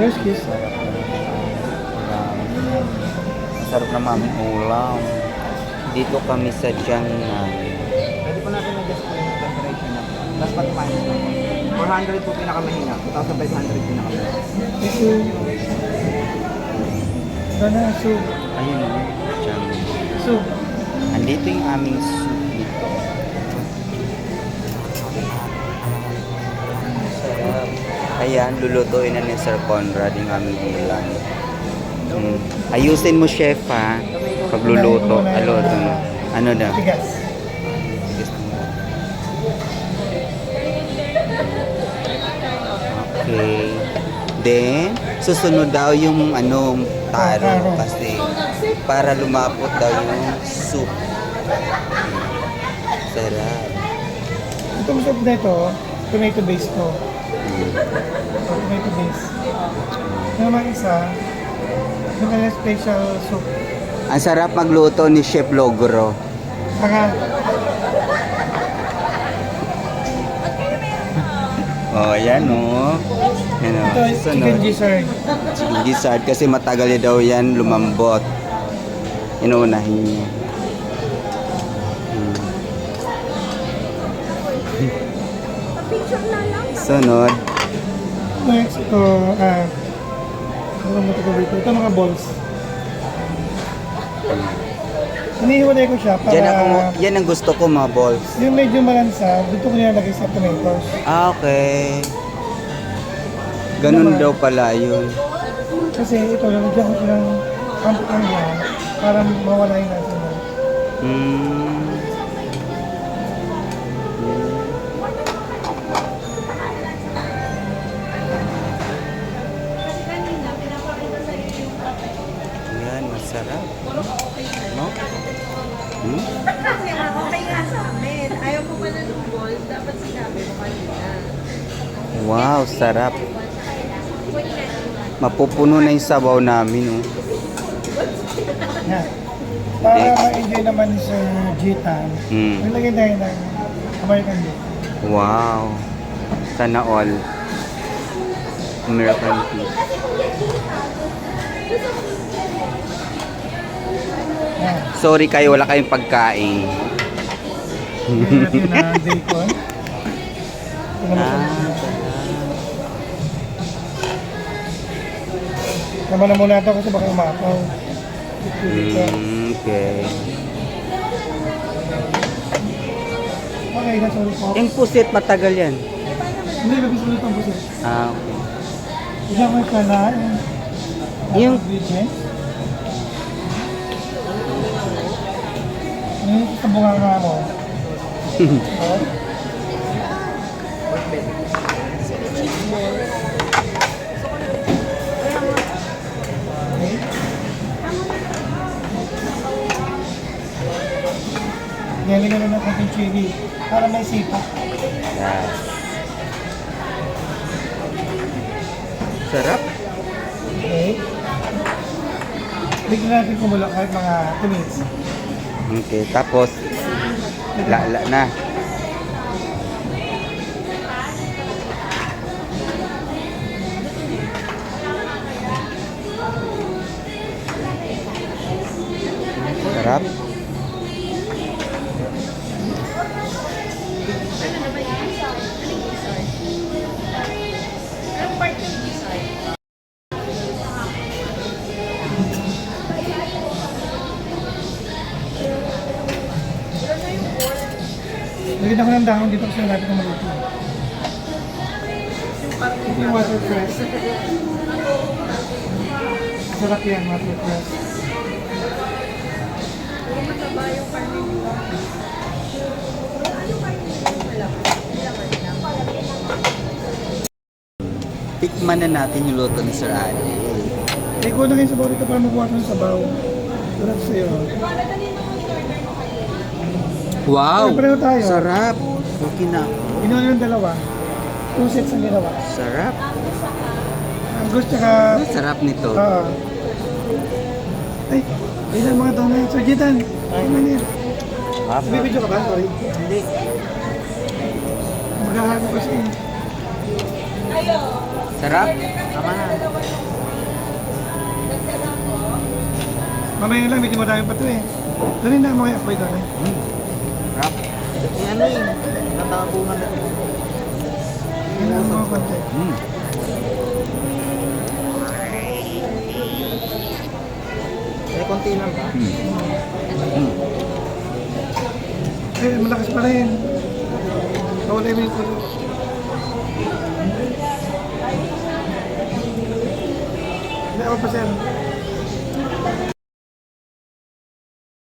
First kiss. Masarap na maming ulam. Dito kami sa Jiangnan. Pwede po natin adjust po yung temperature na plus but minus lang po. 400 po pinakamahina, 2,500 pinakamahina. Ito. Sana soup. Ayun o, Jiangnan. Soup. Andito yung aming soup dito. Sarap. Ayan, lulutuin na ni Sir Conrad yung aming ulam. Ayusin mo, chef, ha? Pagluluto. Aloto, no? Ano na? Tigas. Tigas mo. Okay. Then, susunod daw yung taro kasi para lumapot daw yung soup. Sarap. Itong soup na ito, tomato base to. Tomato base. Yung naman isa, yung kanya special soup. Ang sarap magluto ni Chef Logro. Saka, Oh, ayan o. Yan o. ito is chicken gizzard. Chicken gizzard kasi matagal daw yan lumambot. Inuunahin niya. Sunod. Next, ito, ano mo ito dito? Ito mga balls. Hinihiwalay ko siya para Yan ang gusto ko, mga balls. yung medyo malansa, dito ko nilalagay sa tomatoes. Ah, okay. Ganun daw pala yun. Kasi ito, lalagyan ko ng kampang yan para mawala yung lasa niya. Hmm. Yan, masarap. No? Hmm? Kasi nga, okay nga sa amin. Ayaw mo pala ng balls, dapat sinabi mo kanina. Wow, sarap. Mapupuno na yung sabaw namin, oh. Yan. Para ma-enjoy naman sa Jitan, nilagyan tayo ng American beef. Wow. Sana all. American beef. Yan. Sorry kayo, wala kayong pagkain. Nilagyan natin na bacon. Ito naman naman na muna ito kasi baka umapaw. Okay. Okay, that's all po. Yung pusit, matagal yan. Hindi, babisulit ang puso. Ah, okay. Diyan ko yung kalaan. Yung- ingredients. Yung sa bunga nga mo. Oh. Okay. Nilagyan na ng konting chili para may sipa. Yes. Sarap. Okay. Bigyan natin kumulo kahit mga 2 minutes. Okay, tapos lala na. Sarap. Anong part ng design? Lagyan ako ng dahon dito kasi natin kung maluto. Ito yung watercress. Sarap yan, watercress. Puro mataba yung karne nila. Ano karne nila? Wala. Laman lang. Tikman na natin yung luto ni Sir Ali. Eh, kuha na kayo sa bawal ito para mabuhat ng sabaw. Sarap sa'yo. Wow! Ay, pareho tayo. Sarap! Okay na. Inuha yung dalawa. 2 sets ang ginawa. Sarap. Angus tsaka... Sarap nito. Oo. Ay, ilan mga donay. So, Jitan. Ay, manil. Bibidyo ka ba? Sorry. Hindi. Maghahago kasi. Sarap? Tama na. Mamaya lang, medyo marami pa ito eh. Dali na mo kaya apoy doon eh. Sarap. Eh ano eh, natapungan na ito. Kailangan mo konti. Eh, konti lang ba? Eh, malakas pa rin. Kawalay mo yung kulo. Hindi ako pa sir.